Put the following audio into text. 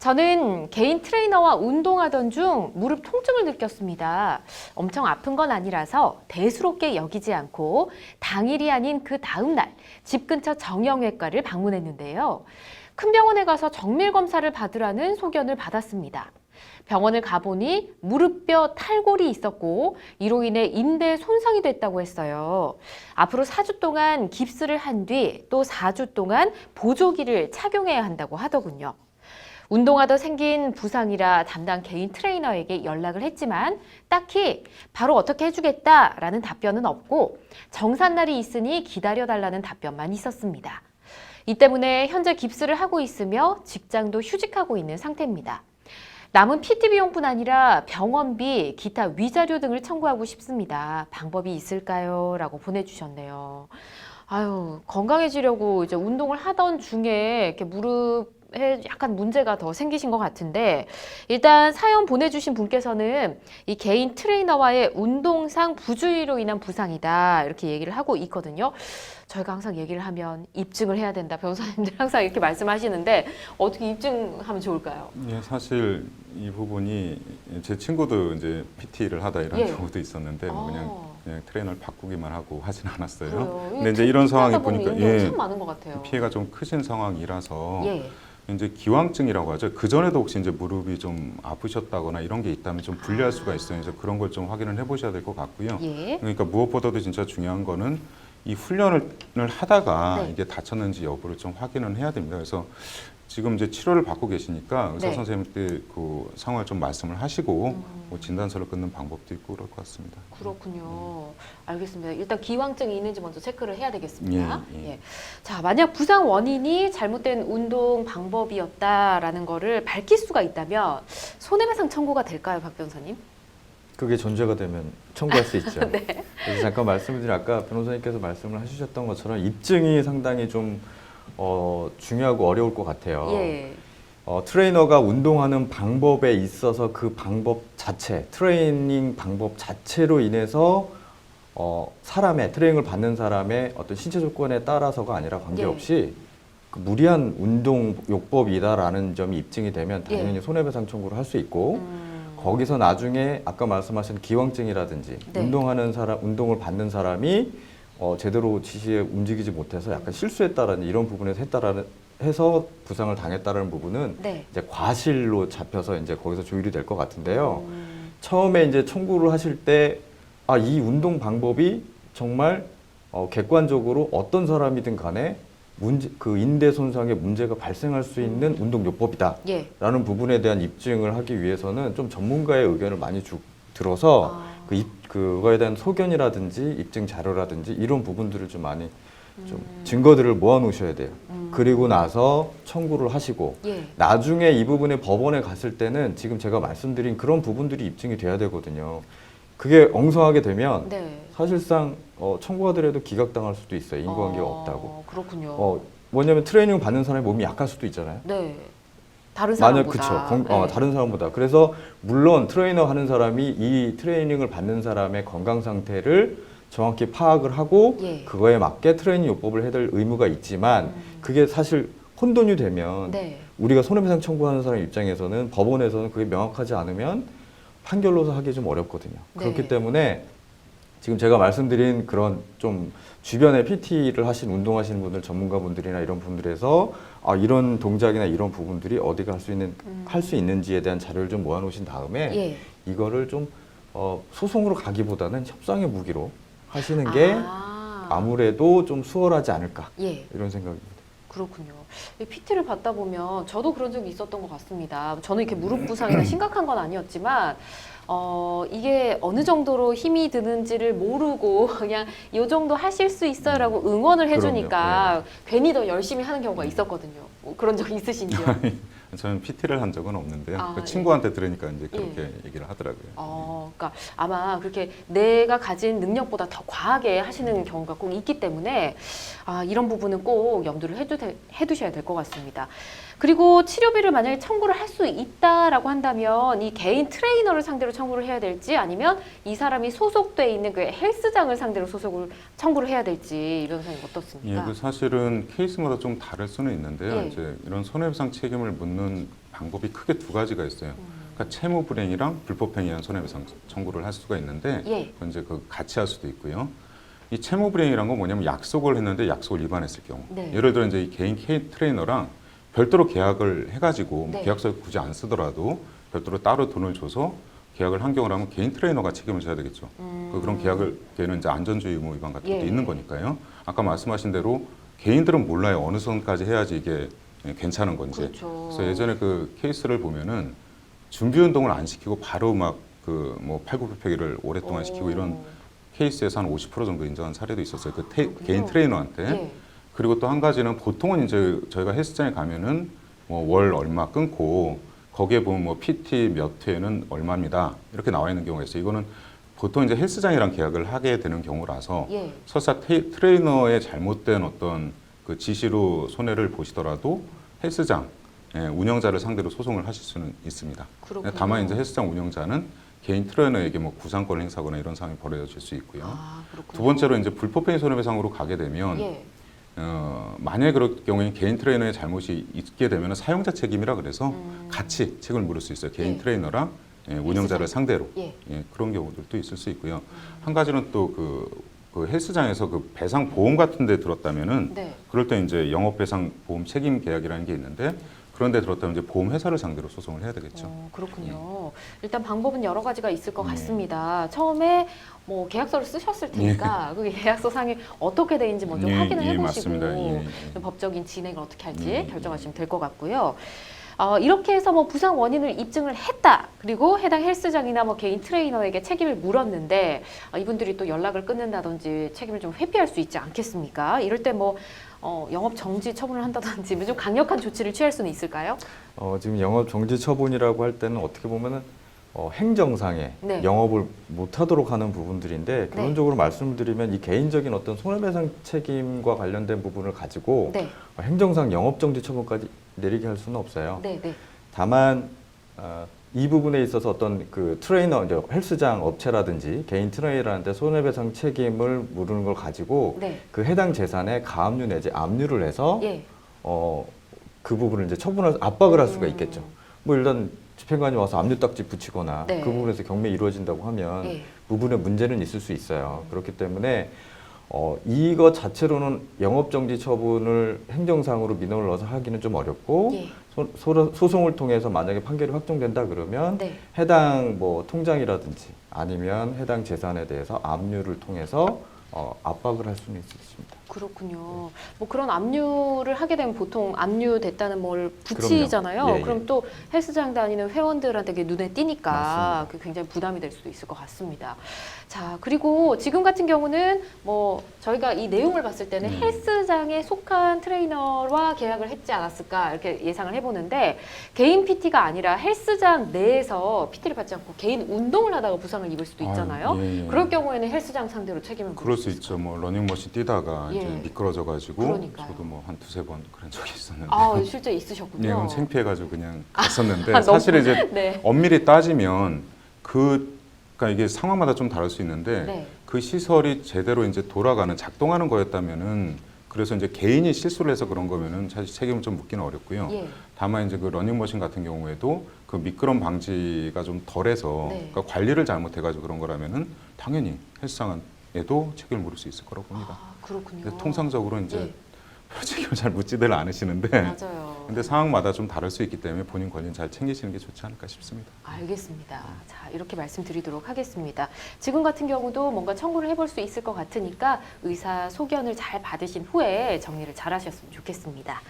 저는 개인 트레이너와 운동하던 중 무릎 통증을 느꼈습니다. 엄청 아픈 건 아니라서 대수롭게 여기지 않고 당일이 아닌 그 다음 날 집 근처 정형외과를 방문했는데요. 큰 병원에 가서 정밀 검사를 받으라는 소견을 받았습니다. 병원을 가보니 무릎뼈 탈골이 있었고 이로 인해 인대 손상이 됐다고 했어요. 앞으로 4주 동안 깁스를 한 뒤 또 4주 동안 보조기를 착용해야 한다고 하더군요. 운동하다 생긴 부상이라 담당 개인 트레이너에게 연락을 했지만 딱히 바로 어떻게 해주겠다라는 답변은 없고 정산날이 있으니 기다려달라는 답변만 있었습니다. 이 때문에 현재 깁스를 하고 있으며 직장도 휴직하고 있는 상태입니다. 남은 PT 비용뿐 아니라 병원비, 기타 위자료 등을 청구하고 싶습니다. 방법이 있을까요? 라고 보내주셨네요. 아유, 건강해지려고 이제 운동을 하던 중에 이렇게 무릎에 약간 문제가 더 생기신 것 같은데, 일단 사연 보내주신 분께서는 이 개인 트레이너와의 운동상 부주의로 인한 부상이다 이렇게 얘기를 하고 있거든요. 저희가 항상 얘기를 하면 입증을 해야 된다. 변호사님들 항상 이렇게 말씀하시는데 어떻게 입증하면 좋을까요? 예, 사실 이 부분이 제 친구도 이제 PT를 하다 이런 예. 경우도 있었는데 뭐 그냥 트레이너를 바꾸기만 하고 하진 않았어요. 그래요. 근데 이제 이런 상황이 보니까 보니까 참 많은 것 같아요. 피해가 좀 크신 상황이라서 예. 이제 기왕증이라고 하죠. 그 전에도 혹시 이제 무릎이 좀 아프셨다거나 이런 게 있다면 좀 불리할 수가 있어요. 그래서 그런 걸 좀 확인을 해보셔야 될 것 같고요. 예. 그러니까 무엇보다도 진짜 중요한 거는 이 훈련을 하다가 네. 이게 다쳤는지 여부를 좀 확인을 해야 됩니다. 그래서 지금 이제 치료를 받고 계시니까 의사 네. 선생님께 그 상황을 좀 말씀을 하시고 뭐 진단서를 끊는 방법도 있고 그럴 것 같습니다. 그렇군요. 알겠습니다. 일단 기왕증이 있는지 먼저 체크를 해야 되겠습니다. 예. 예. 자, 만약 부상 원인이 잘못된 운동 방법이었다라는 거를 밝힐 수가 있다면 손해배상 청구가 될까요, 박 변호사님? 그게 존재가 되면 청구할 수 있죠. 네. 그래서 잠깐 말씀드린 아까 변호사님께서 말씀을 해주셨던 것처럼 입증이 상당히 좀 중요하고 어려울 것 같아요. 예. 트레이너가 운동하는 방법에 있어서 그 방법 자체, 트레이닝 방법 자체로 인해서 사람의 트레이닝을 받는 사람의 어떤 신체 조건에 따라서가 아니라 관계없이 그 무리한 운동 요법이다라는 점이 입증이 되면 당연히 손해배상 청구를 할 수 있고 거기서 나중에 아까 말씀하신 기왕증이라든지 네. 운동하는 사람, 운동을 받는 사람이 제대로 지시에 움직이지 못해서 약간 실수했다라는 이런 부분에서 해서 부상을 당했다라는 부분은 네. 이제 과실로 잡혀서 이제 거기서 조율이 될 것 같은데요. 처음에 이제 청구를 하실 때 이 운동 방법이 정말 객관적으로 어떤 사람이든 간에 그 인대 손상에 문제가 발생할 수 있는 운동요법이다. 예. 라는 부분에 대한 입증을 하기 위해서는 좀 전문가의 의견을 많이 들어서 그거에 대한 소견이라든지 입증 자료라든지 이런 부분들을 좀 많이 좀 증거들을 모아 놓으셔야 돼요. 그리고 나서 청구를 하시고 예. 나중에 이 부분에 법원에 갔을 때는 지금 제가 말씀드린 그런 부분들이 입증이 돼야 되거든요. 그게 엉성하게 되면 네. 사실상 청구하더라도 기각당할 수도 있어요. 인과관계가 없다고. 그렇군요. 뭐냐면 트레이닝 받는 사람의 몸이 약할 수도 있잖아요. 네. 다른 만약 사람보다. 그쵸. 네. 다른 사람보다. 그래서 물론 트레이너 하는 사람이 이 트레이닝을 받는 사람의 건강 상태를 정확히 파악을 하고 예. 그거에 맞게 트레이닝 요법을 해야 될 의무가 있지만 그게 사실 혼돈이 되면 네. 우리가 손해배상 청구하는 사람 입장에서는 법원에서는 그게 명확하지 않으면 판결로서 하기 좀 어렵거든요. 네. 그렇기 때문에 지금 제가 말씀드린 그런 좀 주변에 PT를 하신 운동하시는 분들 전문가분들이나 이런 분들에서 이런 동작이나 이런 부분들이 어디가 할 수 있는지에 대한 자료를 좀 모아놓으신 다음에 예. 이거를 좀 소송으로 가기보다는 협상의 무기로 하시는 게 아무래도 좀 수월하지 않을까 예. 이런 생각입니다. 그렇군요. PT를 받다 보면 저도 그런 적이 있었던 것 같습니다. 저는 이렇게 무릎 부상이나 심각한 건 아니었지만 이게 어느 정도로 힘이 드는지를 모르고 그냥 이 정도 하실 수 있어요라고 응원을 해주니까 괜히 더 열심히 하는 경우가 있었거든요. 그런 적 있으신지요? 저는 PT를 한 적은 없는데요. 그 예. 친구한테 들으니까 이제 그렇게 얘기를 하더라고요. 그러니까 아마 그렇게 내가 가진 능력보다 더 과하게 하시는 경우가 꼭 있기 때문에 이런 부분은 꼭 염두를 해두셔야 될 것 같습니다. 그리고 치료비를 만약에 청구를 할 수 있다라고 한다면 이 개인 트레이너를 상대로 청구를 해야 될지 아니면 이 사람이 소속돼 있는 그 헬스장을 상대로 청구를 해야 될지 이 변호사님 어떻습니까? 예, 그 사실은 케이스마다 좀 다를 수는 있는데요. 예. 이제 이런 손해배상 책임을 묻는 방법이 크게 두 가지가 있어요. 그러니까 채무 불이행이랑 불법행위한 손해배상 청구를 할 수가 있는데 예. 그건 이제 그 같이 할 수도 있고요. 이 채무 불이행이란 건 뭐냐면 약속을 했는데 약속을 위반했을 경우. 네. 예를 들어 이제 이 개인 트레이너랑 별도로 계약을 해가지고 네. 계약서를 굳이 안 쓰더라도 별도로 따로 돈을 줘서 계약을 한 경우라면 개인 트레이너가 책임을 져야 되겠죠. 그런 계약을 걔는 이제 안전주의 의무 위반 같은 것도 예. 있는 거니까요. 아까 말씀하신 대로 개인들은 몰라요. 어느 선까지 해야지 이게 괜찮은 건지. 그렇죠. 그래서 예전에 그 케이스를 보면은 준비 운동을 안 시키고 바로 막 그 뭐 팔굽혀펴기를 오랫동안 시키고 이런 케이스에서 한 50% 정도 인정한 사례도 있었어요. 그 그렇군요. 개인 트레이너한테. 예. 그리고 또 한 가지는 보통은 이제 저희가 헬스장에 가면은 뭐 월 얼마 끊고 거기에 보면 뭐 PT 몇 회는 얼마입니다. 이렇게 나와 있는 경우가 있어요. 이거는 보통 이제 헬스장이랑 계약을 하게 되는 경우라서 예. 설사 트레이너의 잘못된 어떤 그 지시로 손해를 보시더라도 헬스장 운영자를 상대로 소송을 하실 수는 있습니다. 그렇군요. 다만 이제 헬스장 운영자는 개인 트레이너에게 뭐 구상권을 행사하거나 이런 상황이 벌어질 수 있고요. 아, 그렇군요. 두 번째로 이제 불법행위 손해배상으로 가게 되면 예. 만약에 그럴 경우에 개인 트레이너의 잘못이 있게 되면 사용자 책임이라 그래서 같이 책임을 물을 수 있어요. 개인 예. 트레이너랑 운영자를 상대로 예. 그런 경우들도 있을 수 있고요. 한 가지는 또 그 헬스장에서 그 배상 보험 같은 데 들었다면은 네. 그럴 때 이제 영업 배상 보험 책임 계약이라는 게 있는데 그런 데 들었다면 이제 보험 회사를 상대로 소송을 해야 되겠죠. 그렇군요. 일단 방법은 여러 가지가 있을 것 네. 같습니다. 처음에 뭐 계약서를 쓰셨을 테니까 그 계약서 상에 어떻게 돼 있는지 먼저 확인을 해보시고 맞습니다. 좀 법적인 진행을 어떻게 할지 예, 결정하시면 될 것 같고요. 이렇게 해서 뭐 부상 원인을 입증을 했다. 그리고 해당 헬스장이나 뭐 개인 트레이너에게 책임을 물었는데 이분들이 또 연락을 끊는다든지 책임을 좀 회피할 수 있지 않겠습니까? 이럴 때 뭐 영업 정지 처분을 한다든지 좀 강력한 조치를 취할 수는 있을까요? 지금 영업 정지 처분이라고 할 때는 어떻게 보면은 행정상에 네. 영업을 못하도록 하는 부분들인데 결론적으로 말씀을 드리면 이 개인적인 어떤 손해배상 책임과 관련된 부분을 가지고 네. 행정상 영업 정지 처분까지 내리게 할 수는 없어요. 네, 네. 다만 이 부분에 있어서 어떤 그 트레이너, 이제 헬스장 업체라든지 개인 트레이너한테 손해배상 책임을 물은 걸 가지고 네. 그 해당 재산에 가압류 내지 압류를 해서 예. 그 부분을 이제 처분할 압박을 할 수가 있겠죠. 뭐 일단 집행관이 와서 압류 딱지 붙이거나 네. 그 부분에서 경매 이루어진다고 하면 예. 부분에 문제는 있을 수 있어요. 그렇기 때문에 이것 자체로는 영업정지 처분을 행정상으로 민원을 넣어서 하기는 좀 어렵고 예. 소송을 통해서 만약에 판결이 확정된다 그러면 네. 해당 뭐 통장이라든지 아니면 해당 재산에 대해서 압류를 통해서 압박을 할 수는 있습니다. 그렇군요. 뭐 그런 압류를 하게 되면 보통 압류됐다는 뭘 붙이잖아요. 그럼요. 예, 예. 그럼 또 헬스장 다니는 회원들한테 그게 눈에 띄니까 맞습니다. 그게 굉장히 부담이 될 수도 있을 것 같습니다. 자, 그리고 지금 같은 경우는 뭐 저희가 이 내용을 봤을 때는 헬스장에 속한 트레이너와 계약을 했지 않았을까 이렇게 예상을 해보는데 개인 PT가 아니라 헬스장 내에서 PT를 받지 않고 개인 운동을 하다가 부상을 입을 수도 있잖아요. 아유, 예, 예. 그럴 경우에는 헬스장 상대로 책임을 물을 그럴 수 있죠. 뭐 러닝머신 뛰다가 예. 이제 미끄러져가지고 그러니까요. 저도 뭐 한 두세 번 그런 적이 있었는데 실제 있으셨군요. 네, 그럼 창피해가지고 그냥 갔었는데 너무- 사실 이제 네. 엄밀히 따지면 그러니까 이게 상황마다 좀 다를 수 있는데 네. 그 시설이 제대로 이제 돌아가는 작동하는 거였다면은 그래서 이제 개인이 실수를 해서 그런 거면은 사실 책임을 좀 묻기는 어렵고요. 예. 다만 이제 그 러닝머신 같은 경우에도 그 미끄럼 방지가 좀 덜해서 네. 그러니까 관리를 잘못해가지고 그런 거라면은 당연히 헬스장에도 책임을 물을 수 있을 거라고 봅니다. 그렇군요. 근데 통상적으로 이제 예. 별 책임을 잘 묻지들 않으시는데 맞아요. 근데 상황마다 좀 다를 수 있기 때문에 본인 권리는 잘 챙기시는 게 좋지 않을까 싶습니다. 알겠습니다. 자, 이렇게 말씀드리도록 하겠습니다. 지금 같은 경우도 뭔가 청구를 해볼 수 있을 것 같으니까 의사 소견을 잘 받으신 후에 정리를 잘 하셨으면 좋겠습니다.